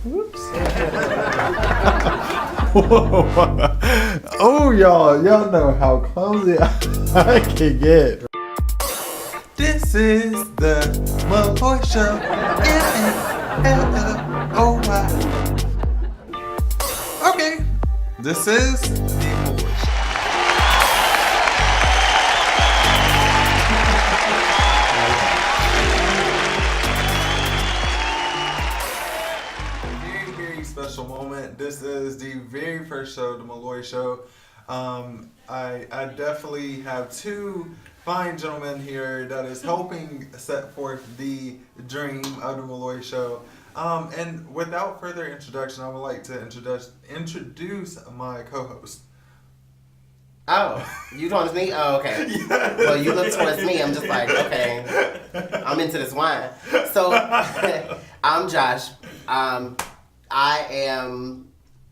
Whoops. Oh, y'all know how clumsy I can get. This is the Malloy Show. M-A-L-L-O-Y. Okay, this is the Malloy Show. Special moment. This is the very first show, the Malloy Show. I definitely have two fine gentlemen here that is helping set forth the dream of the Malloy Show. And without further introduction, I would like to introduce my co-host. Oh, you towards me? Oh, okay. Yes. Well, you look towards me. I'm just like, okay, I'm into this wine. So, I'm Josh. I am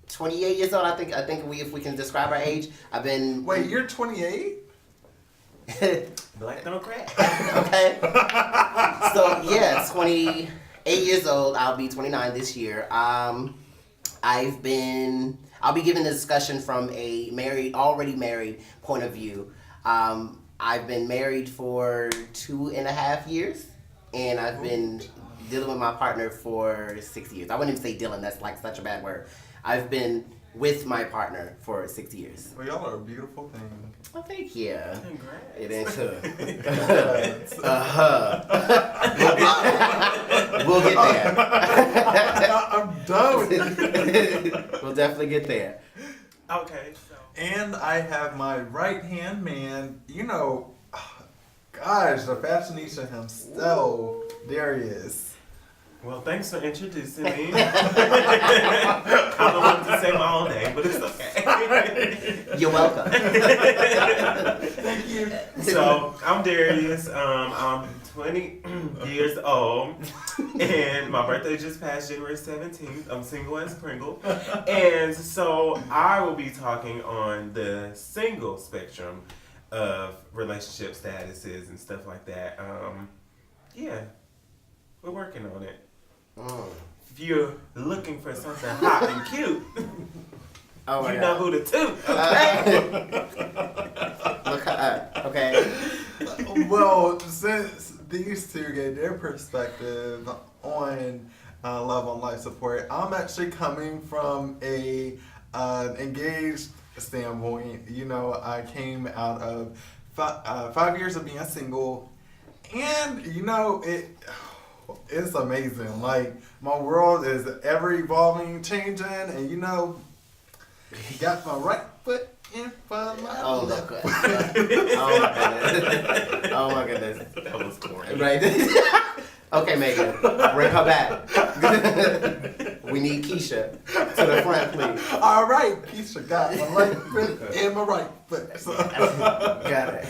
28 years old. I think if we can describe our age, I've been. Wait, you're 28? Black don't crack. Okay. So yeah, 28 years old. I'll be 29 this year. I'll be giving a discussion from a already married point of view. I've been married for 2.5 years, and I've been dealing with my partner for 6 years. I wouldn't even say dealing, that's like such a bad word. I've been with my partner for 6 years. Well, y'all are a beautiful thing. Oh, thank you. Congrats. It ain't too. We'll get there. I'm done with it. We'll definitely get there. Okay, so. And I have my right-hand man, gosh, the fashionista himself, Darrius. Well, thanks for introducing me. I don't want to say my own name, but it's okay. You're welcome. Thank you. So, I'm Darrius. I'm 20 years old, and my birthday just passed January 17th. I'm single as Pringle. And so, I will be talking on the single spectrum of relationship statuses and stuff like that. Yeah, we're working on it. If you're looking for something hot and cute, you know who to toot. Okay. Okay. Well, since these two gave their perspective on love on life support, I'm actually coming from a engaged standpoint. I came out of 5 years of being single, and it's amazing. Like, my world is ever evolving, changing, and got my right foot in front of my left foot. Oh my goodness. That was corny. Right. Okay, Megan, bring her back. We need Keisha to the front, please. All right, Keisha got my right foot and my right foot. So. Got it.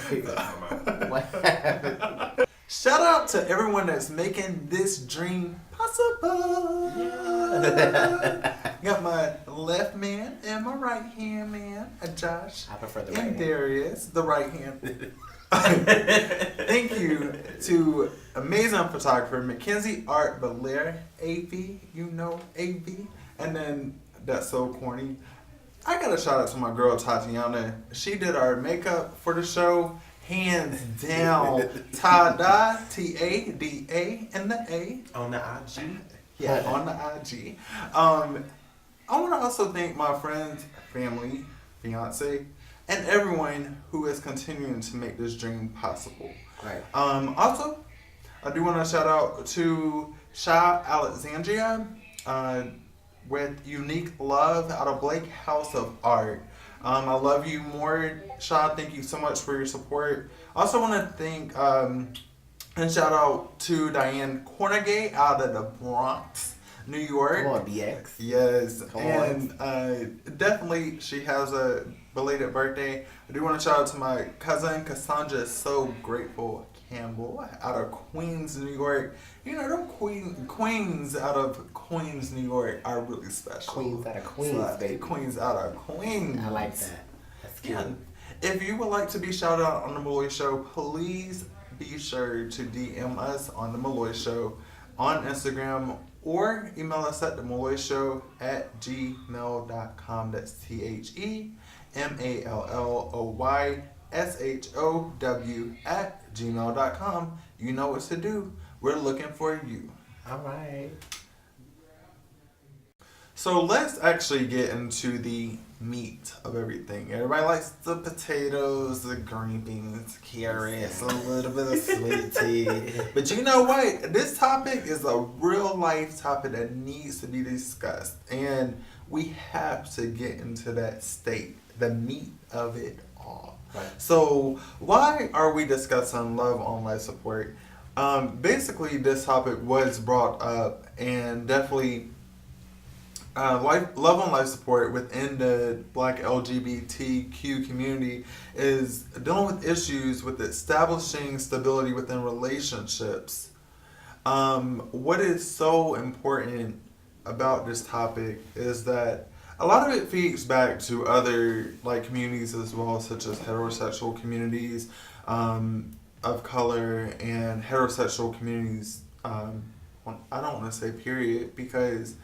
What happened? Shout out to everyone that's making this dream possible. Got my left man and my right hand man, Josh. I prefer the right and hand. Darrius, the right hand. Thank you to amazing photographer McKenzie Art Belair, AV, AV. And then that's so corny. I got a shout out to my girl Tatiana. She did our makeup for the show. Hands down. Tada, T-A-D-A, and the A. On the IG? Yeah, on the IG. I want to also thank my friends, family, fiance, and everyone who is continuing to make this dream possible. Right. Also, I do want to shout out to Sha Alexandria with Unique Love out of Blake House of Art. I love you more, Sha. Thank you so much for your support. I also want to thank and shout out to Diane Cornegay out of the Bronx, New York. Come on, BX. Yes. Come and definitely she has a belated birthday. I do want to shout out to my cousin Cassandra So Grateful Campbell out of Queens, New York. Them queens out of Queens, New York are really special. Queens out of Queens, baby. Queens out of Queens. I like that. That's cute. Yeah. If you would like to be shouted out on the Malloy Show, please be sure to DM us on the Malloy Show. on Instagram or email us at themalloyshow@gmail.com. That's TheMalloyShow@gmail.com. You know what to do. We're looking for you. All right. So let's actually get into the meat of everything. Everybody likes the potatoes, the green beans, carrots, a little bit of sweet tea. But you know what? This topic is a real life topic that needs to be discussed. And we have to get into that state, the meat of it all. Right. So why are we discussing love on life support? Basically, this topic was brought up and definitely love on life support within the Black LGBTQ community is dealing with issues with establishing stability within relationships. What is so important about this topic is that a lot of it feeds back to other communities as well, such as heterosexual communities of color and heterosexual communities. I don't want to say period because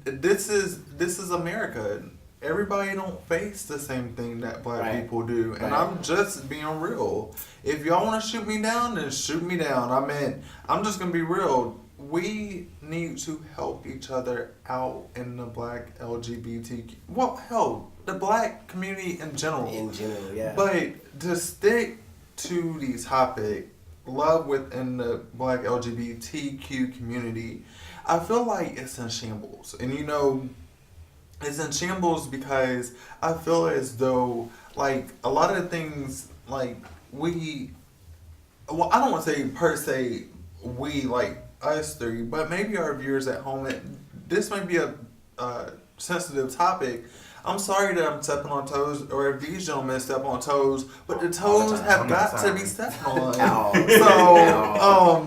this is America. Everybody don't face the same thing that Black people do, and I'm just being real. If y'all want to shoot me down, then shoot me down. I mean, I'm just gonna be real. We need to help each other out in the Black LGBTQ. Well, hell, the Black community in general. In general, yeah. But to stick to the topic, love within the Black LGBTQ community, I feel like it's in shambles. And it's in shambles because I feel as though a lot of the things I don't want to say per se we us three, but maybe our viewers at home, this might be a sensitive topic. I'm sorry that I'm stepping on toes, or if these gentlemen step on toes, but the toes have got to be stepped on. So,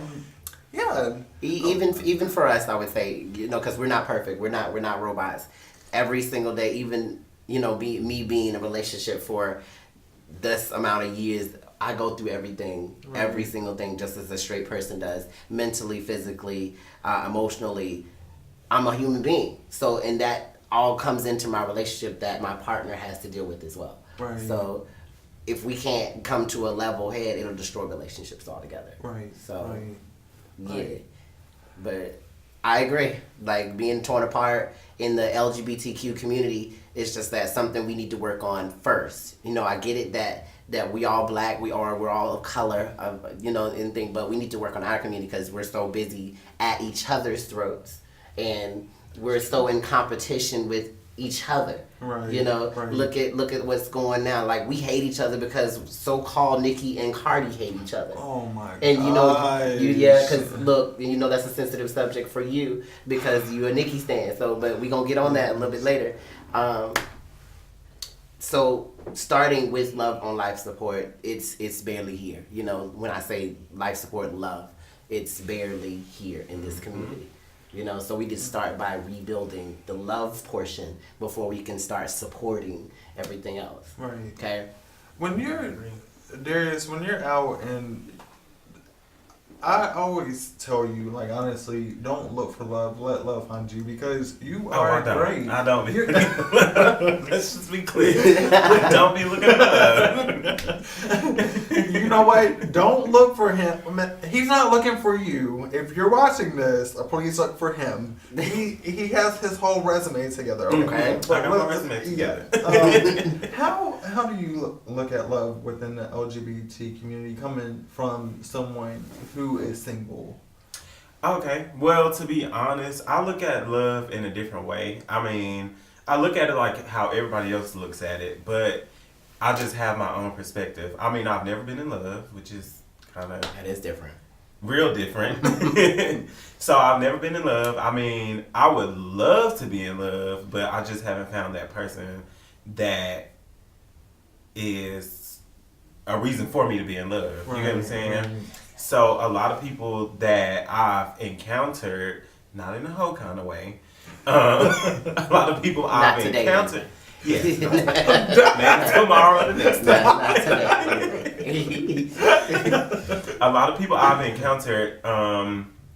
yeah. Even for us, I would say, because we're not perfect, we're not robots. Every single day, even me being in a relationship for this amount of years, I go through everything, every single thing, just as a straight person does, mentally, physically, emotionally. I'm a human being, and that all comes into my relationship that my partner has to deal with as well. Right. So if we can't come to a level head, it'll destroy relationships altogether. Right. So yeah. But I agree. Being torn apart in the LGBTQ community is just that something we need to work on first. I get it that we all Black, we're all of color, anything, but we need to work on our community because we're so busy at each other's throats and we're so in competition with each other. Right. Look at what's going now. We hate each other because so-called Nicki and Cardi hate each other. Oh my god. And because look, that's a sensitive subject for you because you're a Nicki stan. So, but we gonna get on that a little bit later. So starting with love on life support, it's barely here. When I say life support, love, it's barely here in this community. So we just start by rebuilding the love portion before we can start supporting everything else. Right. Okay. Darrius, when you're out and I always tell you, honestly, don't look for love. Let love find you because you are great. I don't. Let's just be clear. Don't be looking for love. You know what? Don't look for him. He's not looking for you. If you're watching this, please look for him. He has his whole resume together. Okay, I got my resume together. How do you look at love within the LGBT community coming from someone who is single? Okay, well, to be honest, I look at love in a different way. I mean, I look at it like how everybody else looks at it, but I just have my own perspective. I mean, I've never been in love, which is kind of... That is different. Real different. So I've never been in love. I mean, I would love to be in love, but I just haven't found that person that is a reason for me to be in love. You get what I'm saying? Right. So a lot of people that I've encountered, not in a whole kind of way, a lot of people I've encountered. Yes. Maybe tomorrow or the next time. Not today. A lot of people I've encountered,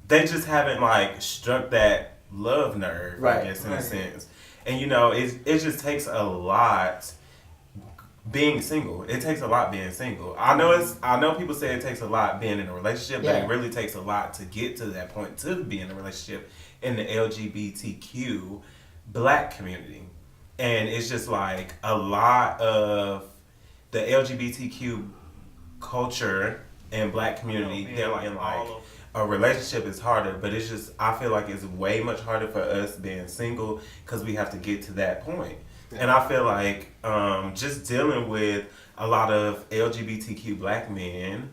they just haven't like struck that love nerve, Right. I guess, in a sense. And you know, it just takes a lot being single. It takes a lot being single. I know people say it takes a lot being in a relationship, but it really takes a lot to get to that point to be in a relationship in the LGBTQ Black community. And it's just like a lot of the LGBTQ culture and Black community, they're like in like a relationship is harder, but it's just, I feel like it's way much harder for us being single because we have to get to that point. And I feel like just dealing with a lot of LGBTQ Black men,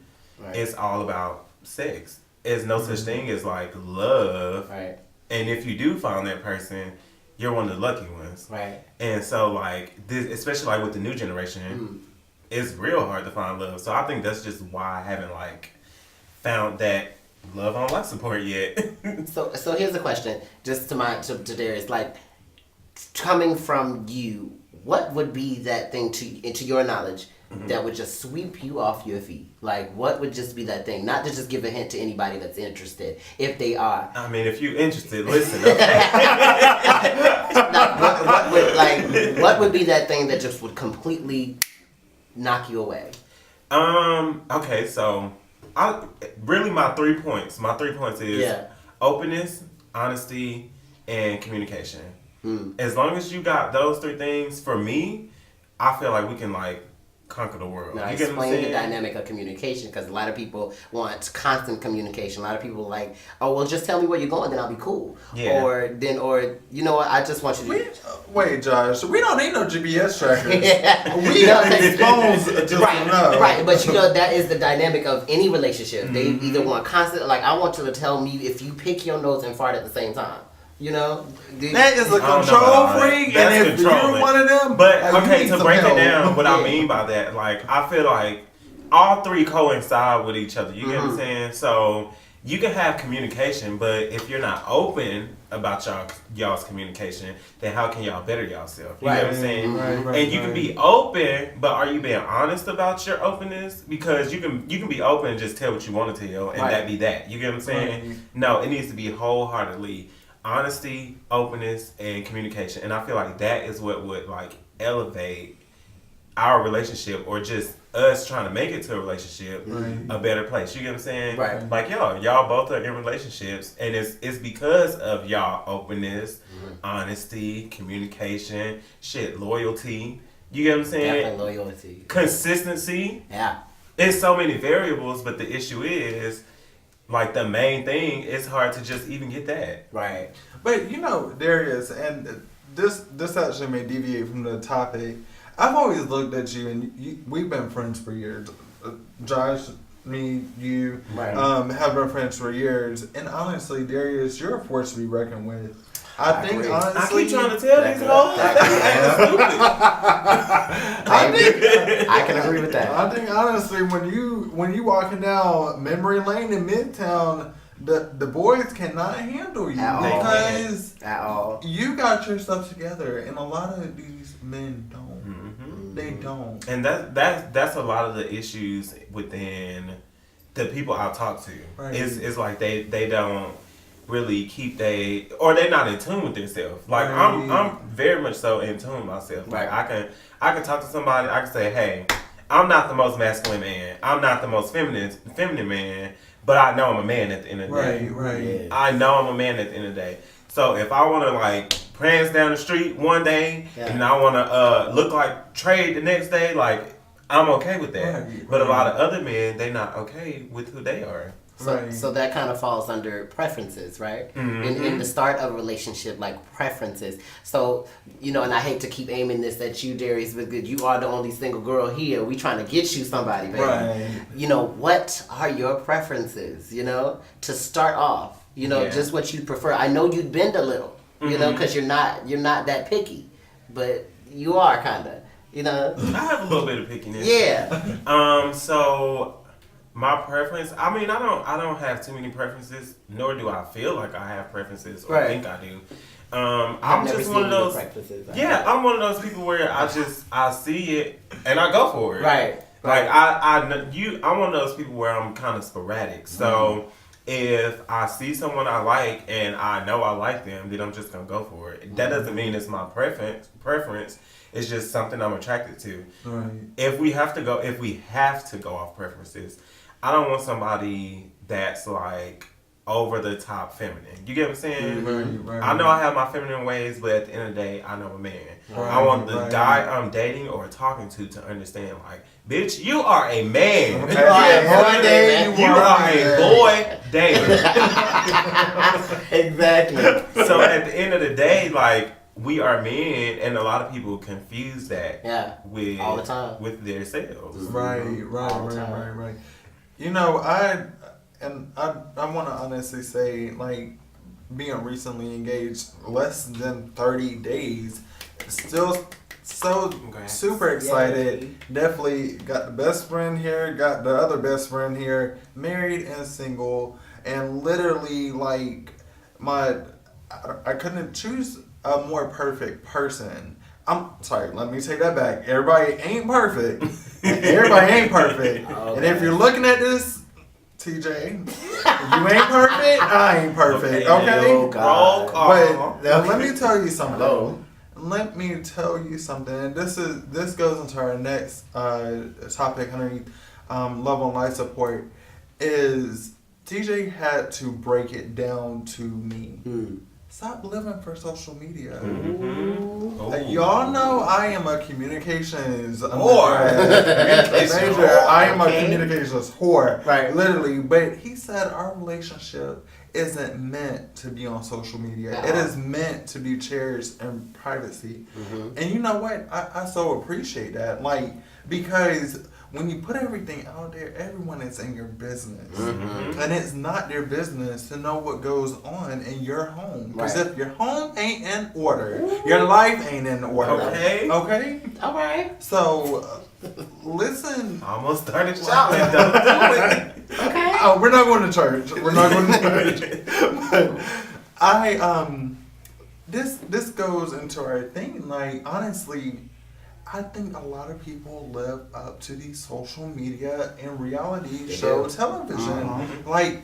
it's all about sex. There's no such thing as like love. Right. And if you do find that person, you're one of the lucky ones. Right. And so like this, especially like with the new generation, it's real hard to find love. So I think that's just why I haven't like found that love on life support yet. So here's the question, just to Darrius, like, coming from you, what would be that thing to your knowledge that would just sweep you off your feet? Like, what would just be that thing? Not to just give a hint to anybody that's interested, if they are. I mean, if you're interested, listen. Okay. What would be that thing that just would completely knock you away? Okay, so my 3 points. My 3 points is openness, honesty, and communication. As long as you got those 3 things, for me, I feel like we can like conquer the world. Now, you get what I'm explain the saying? dynamic of communication, because a lot of people want constant communication. A lot of people like, oh, well, just tell me where you're going, then I'll be cool. Yeah. Or you know what? I just want you to. Wait, Josh. We don't need no GPS trackers. Yeah. We have these phones just right, to know. right. But you know that is the dynamic of any relationship. They either want constant, like I want you to tell me if you pick your nose and fart at the same time. You know, that is a control freak, and if you're one of them, but like, okay, to break help. it down, what I mean by that, like I feel like all 3 coincide with each other. You get what I'm saying? So you can have communication, but if you're not open about y'all's communication, then how can y'all better yourself? You get what I'm saying? And you can be open, but are you being honest about your openness? Because you can be open and just tell what you want to tell, and that be that. You get what I'm saying? No, it needs to be wholeheartedly honesty, openness, and communication. And I feel like that is what would like elevate our relationship, or just us trying to make it to a relationship a better place. You get what I'm saying? Right. Like y'all both are in relationships, and it's because of y'all openness, honesty, communication, loyalty. You get what I'm saying? Definitely loyalty. Consistency. Yeah. It's so many variables, but the issue is, like, the main thing, it's hard to just even get that. Right. But you know, Darrius, and this actually may deviate from the topic. I've always looked at you, and we've been friends for years. Josh, me, you, have been friends for years. And honestly, Darrius, you're a force to be reckoned with. I think agree. honestly, I keep trying to tell these hoes. I can agree with that. I think honestly, when you walking down memory lane in Midtown, the boys cannot handle you because at all. You got your stuff together, and a lot of these men don't. They don't. And that's a lot of the issues within the people I talk to. Right. It's like they don't really they're not in tune with themselves. Like I'm very much so in tune with myself. Like I can talk to somebody, I can say, hey, I'm not the most masculine man, I'm not the most feminine man, but I know I'm a man at the end of the day. Right. Yeah. I know I'm a man at the end of the day. So if I want to like prance down the street one day and I want to look like Trey the next day, like I'm okay with that. But a lot of other men, they not okay with who they are. So that kind of falls under preferences, right? In the start of a relationship, like preferences. So, you know, and I hate to keep aiming this at you, Darrius, but you are the only single girl here. We trying to get you somebody, baby. Right. You know, what are your preferences, you know, to start off? You know, just what you prefer. I know you'd bend a little, you know, because you're not that picky, but you are kind of, you know. I have a little bit of pickiness. Yeah. So my preference, I mean, I don't have too many preferences, nor do I feel like I have preferences or think I do. I'm just one of those. I'm one of those people where I see it and I go for it. Right. Like I'm one of those people where I'm kind of sporadic. So if I see someone I like and I know I like them, then I'm just gonna go for it. That doesn't mean it's my preference. It's just something I'm attracted to. Right. If we have to go off preferences, I don't want somebody that's like over the top feminine. You get what I'm saying? Right. I know I have my feminine ways, but at the end of the day, I know a man. Right, I want the guy I'm dating or talking to understand, like, bitch, you are a man. Okay. You are a boy dating. Exactly. So at the end of the day, like, we are men, and a lot of people confuse that with all the time with their selves. Right. You know, I want to honestly say, like, being recently engaged less than 30 days, still so super excited. Yay. Definitely got the best friend here, got the other best friend here, married and single, and literally, like, I couldn't choose a more perfect person. I'm sorry, let me take that back. Everybody ain't perfect. Everybody ain't perfect. Okay. And if you're looking at this, TJ, you ain't perfect, I ain't perfect, okay? Oh, God. But let me tell you something. Hello. Let me tell you something. And this goes into our next topic underneath love and life support. Is TJ had to break it down to me. Stop living for social media. Y'all know I am a communications major. I am a communications whore. Right. Literally. But he said our relationship isn't meant to be on social media. Uh-huh. It is meant to be cherished in privacy. And you know what? I so appreciate that. Like, because when you put everything out there, everyone is in your business. And it's not their business to know what goes on in your home. Because if your home ain't in order, your life ain't in order. Okay. Okay? All right. So, listen. I almost started shouting. Don't do it. Okay. Oh, we're not going to church. We're not going to church. But this goes into our thing. Like, honestly, I think a lot of people live up to these social media and reality show television. Like,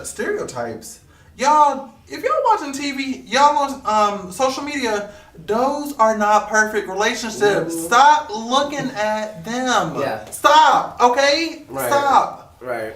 stereotypes. Y'all, if y'all watching TV, y'all on social media, those are not perfect relationships. Stop looking at them. Yeah. Stop, okay? Right. Stop. Right.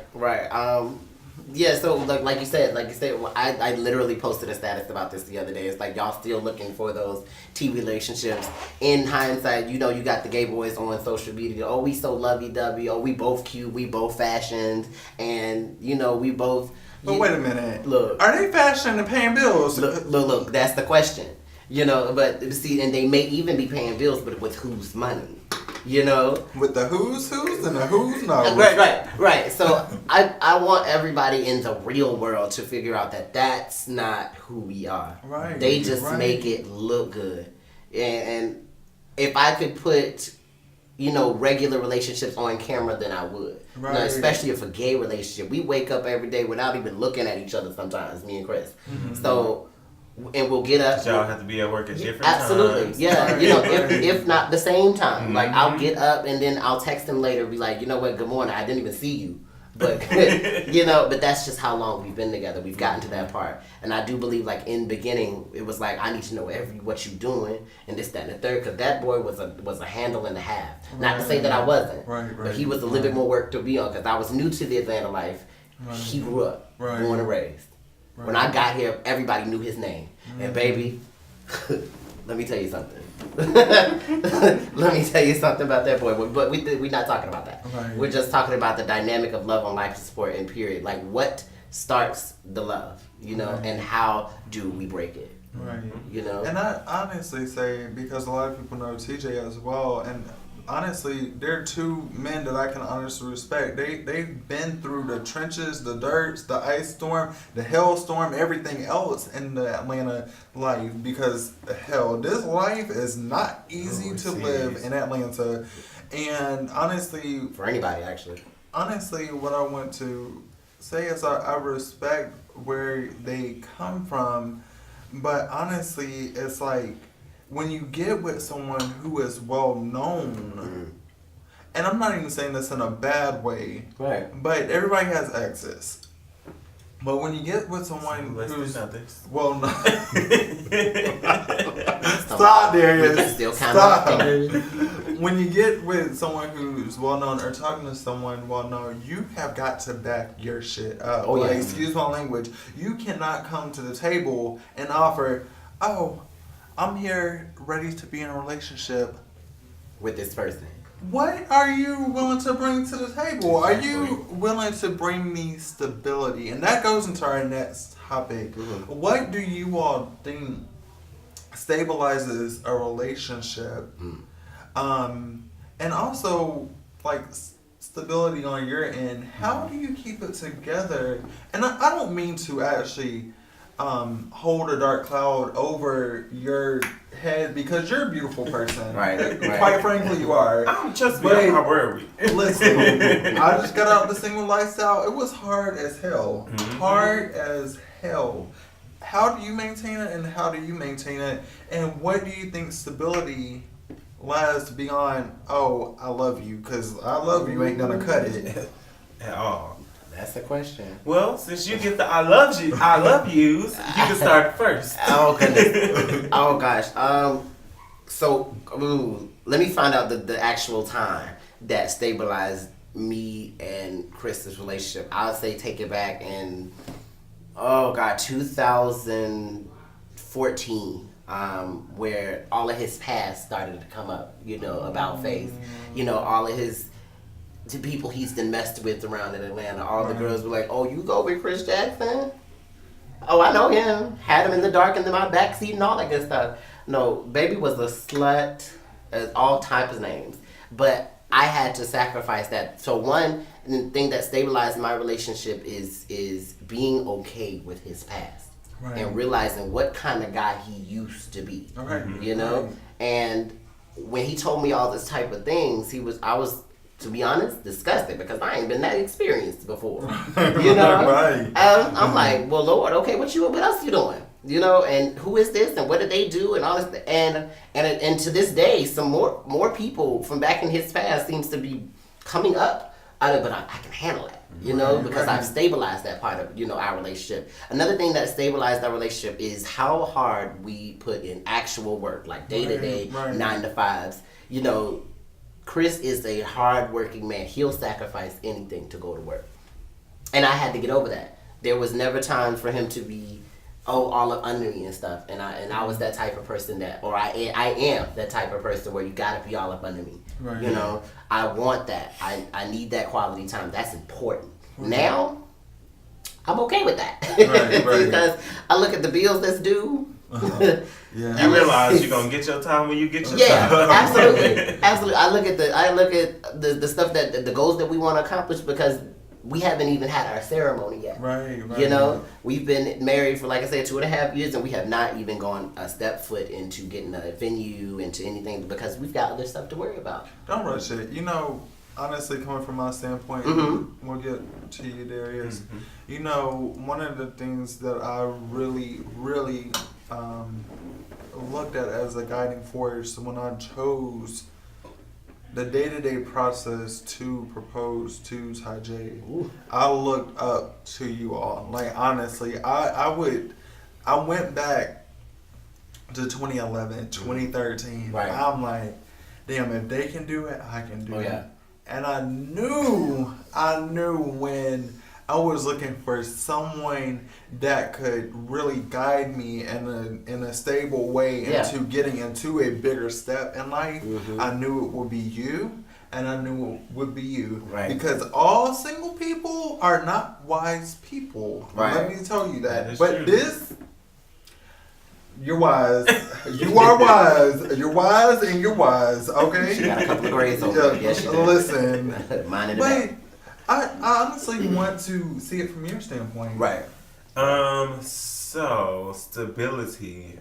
Yeah, so like you said, I literally posted a status about this the other day. It's like y'all still looking for those T relationships. In hindsight, you know, you got the gay boys on social media. Oh, we so lovey-dovey. Oh, we both cute. We both fashioned. And, you know, we both... But wait a minute. Look. Are they fashioned and paying bills? Look, that's the question. You know, but see, and they may even be paying bills, but with whose money? You know? With the who's and the who's knows. Right. So I want everybody in the real world to figure out that that's not who we are. Right. They just make it look good. And if I could put, you know, regular relationships on camera, then I would. Right. You know, especially if a gay relationship. We wake up every day without even looking at each other sometimes, me and Chris. So... And we'll get up. Y'all have to be at work at different absolutely, times. yeah. You know, if not the same time. Like, I'll get up and then I'll text him later, be like, you know what, good morning. I didn't even see you. But, you know, but that's just how long we've been together. We've gotten to that part. And I do believe, like, in the beginning, it was like, I need to know what you doing, and this, that, and the third. Because that boy was a handle and a half. Not to say that I wasn't. But he was a little bit more work to be on, because I was new to the Atlanta life. He grew up, born and raised. When I got here, everybody knew his name. And baby, let me tell you something. Let me tell you something about that boy. But we're not talking about that. Right. We're just talking about the dynamic of love on life support and period. Like, what starts the love, you know, and how do we break it? Right. You know? And I honestly say, because a lot of people know TJ as well, and honestly, they're two men that I can honestly respect. They've been through the trenches, the dirt, the ice storm, the hailstorm, everything else in the Atlanta life. Because hell, this life is not easy to live in Atlanta. And honestly, For anybody, actually. Honestly, what I want to say is I respect where they come from, but honestly, it's like, when you get with someone who is well known and I'm not even saying this in a bad way, Right. but everybody has exes. But when you get with someone Less who's than others. well, no. Stop, Darrius. Still kind Stop. of. When you get with someone who's well known or talking to someone well known, you have got to back your shit up. Oh, yeah. Like, excuse my language. You cannot come to the table and offer, oh, I'm here ready to be in a relationship. With this person. What are you willing to bring to the table? Are you willing to bring me stability? And that goes into our next topic. Mm-hmm. What do you all think stabilizes a relationship? And also, like, stability on your end. How do you keep it together? And I don't mean to actually hold a dark cloud over your head because you're a beautiful person. Right. Quite frankly, you are. Trust me, But- I'm not worried. Listen, I just got out the single lifestyle. It was hard as hell. Mm-hmm. Hard as hell. How do you maintain it, and how do you maintain it? And what do you think stability lasts beyond, oh, I love you? Because I love you ain't gonna cut it. At all. That's the question. Well, since you get the I love yous, you can start first. Oh goodness. Oh gosh. Let me find out the actual time that stabilized me and Chris's relationship. I'll say take it back in 2014, where all of his past started to come up, about face. All of his the people he's been messed with around in Atlanta. All the girls were like, oh, you go with Chris Jackson? Oh, I know him. Had him in the dark in my backseat and all that good stuff. No, baby was a slut, all types of names. But I had to sacrifice that. So one thing that stabilized my relationship is being okay with his past. Right. And realizing what kind of guy he used to be. Right. Right. And when he told me all this type of things, I was, to be honest, disgusted because I ain't been that experienced before. Right. I'm like, well, Lord, okay, what else you doing? And who is this and what did they do and all this, and to this day, some more people from back in his past seems to be coming up. But I can handle it, because I've stabilized that part of our relationship. Another thing that stabilized our relationship is how hard we put in actual work, like day to day, 9 to 5s. Chris is a hard-working man. He'll sacrifice anything to go to work. And I had to get over that. There was never time for him to be, all up under me and stuff. And I was that type of person I am that type of person where you gotta be all up under me. Right. I want that. I need that quality time. That's important. Right. Now, I'm okay with that. Right. Because I look at the bills that's due. Yeah. You realize you're gonna get your time when you get your time. Absolutely. I look at the stuff that the goals that we want to accomplish because we haven't even had our ceremony yet. Right. We've been married for, like I said, 2.5 years, and we have not even gone a step foot into getting a venue, into anything, because we've got other stuff to worry about. Don't rush it. Honestly, coming from my standpoint, we'll get to you, Darrius. One of the things that I really, really looked at as a guiding force when I chose the day-to-day process to propose to Ty J, I looked up to you all. Like, honestly, I went back to 2011, 2013. Right. I'm like, damn, if they can do it, I can do it. And I knew when I was looking for someone that could really guide me in a stable way into getting into a bigger step in life. I knew it would be you, and I knew it would be you. Right. Because all single people are not wise people. Right. Let me tell you that. But true. You're wise. You are wise. You're wise and you're wise. Okay. She got a couple of grades over. Yes, she did. Listen. Mine in the back. I honestly want to see it from your standpoint. Right. So stability.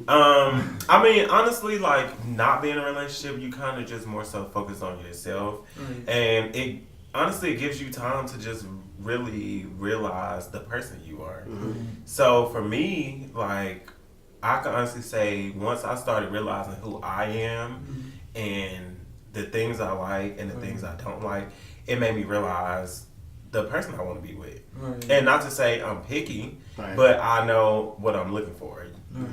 I mean, honestly, like, not being in a relationship, you kind of just more so focus on yourself, and it gives you time to just really realize the person you are. So for me, like, I can honestly say once I started realizing who I am and the things I like and the things I don't like, it made me realize the person I want to be with. Right. And not to say I'm picky, Right. but I know what I'm looking for.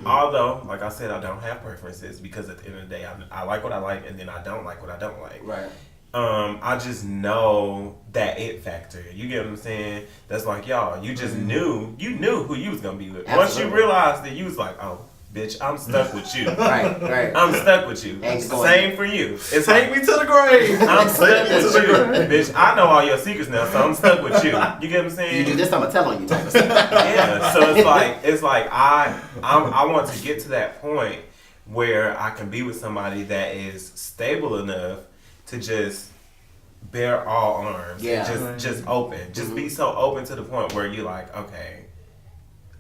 Although, like I said, I don't have preferences because at the end of the day, I like what I like and then I don't like what I don't like. Right. I just know that it factor. You get what I'm saying? That's like, y'all, you just knew who you was gonna be with. Absolutely. Once you realized that, you was like, oh, bitch, I'm stuck with you. Right. I'm stuck with you. Ain't It's the going- same for you. It's Take me to the grave. I'm stuck Take me to with the you, grave. bitch. I know all your secrets now, so I'm stuck with you. You get what I'm saying? You do this, I'm gonna tell on you type of stuff. Yeah. So it's like I want to get to that point where I can be with somebody that is stable enough to just bear all arms. Yeah. And just open. Just be so open to the point where you're like, okay,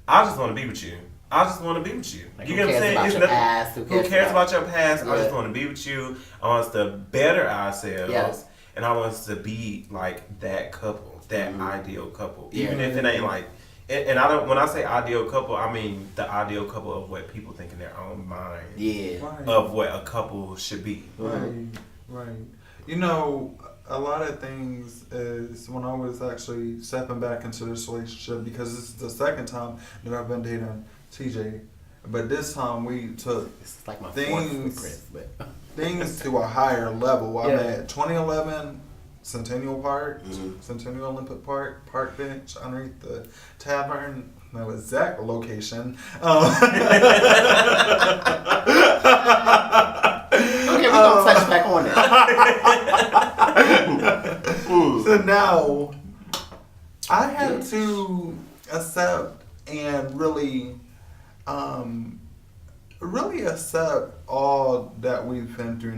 I just want to be with you. I just want to be with you. Like, You who get what I'm cares saying? about It's your nothing- past? Who cares about your past? I just Yeah. want to be with you. I want us to better ourselves. Yes. And I want us to be like that couple, that ideal couple. Yeah. Even if it ain't like, and I don't, when I say ideal couple, I mean the ideal couple of what people think in their own mind Yeah. Right. of what a couple should be. Right. You know, a lot of things is when I was actually stepping back into this relationship, because this is the second time that I've been dating TJ, but this time we took This is like my Things- fourth with Chris, but things to a higher level. I'm Yeah. at 2011 Centennial Park, Mhm. Centennial Olympic Park bench underneath the tavern. No exact location. okay, we're gonna touch back on that. So now I had to accept and really accept all that we've been through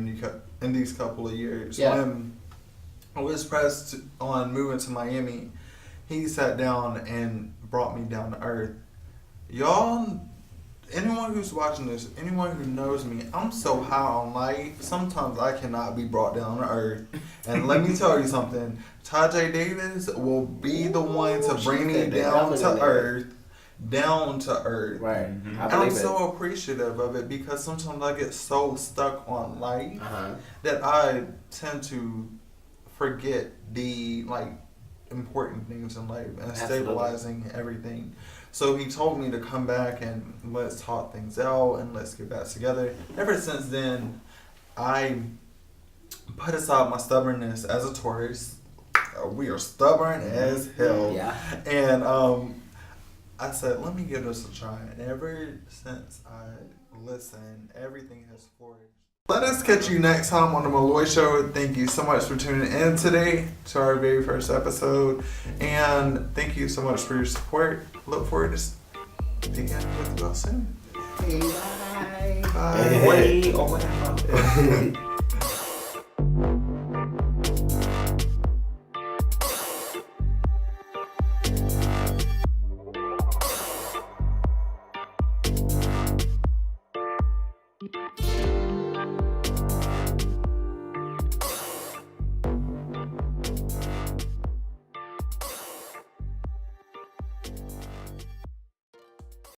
in these couple of years. Yeah. When I was pressed on moving to Miami, he sat down and brought me down to earth. Y'all, anyone who's watching this, anyone who knows me, I'm so high on life, sometimes I cannot be brought down to earth. And let me tell you something, Tajay Davis will be the one to bring me down to earth. Down to earth. Right. Mhm. I And I'm believe it. so appreciative of it because sometimes I get so stuck on life Uh-huh. that I tend to forget the important things in life and Absolutely. stabilizing everything. So he told me to come back and let's talk things out and let's get back together. Ever since then, I put aside my stubbornness as a Taurus. We are stubborn as hell. Yeah. And I said, let me give this a try. And ever since I listened, everything has flourished. Let us catch you next time on the Malloy Show. Thank you so much for tuning in today to our very first episode. And thank you so much for your support. Look forward to speaking with you all soon. Bye. Bye. Wait, or whatever.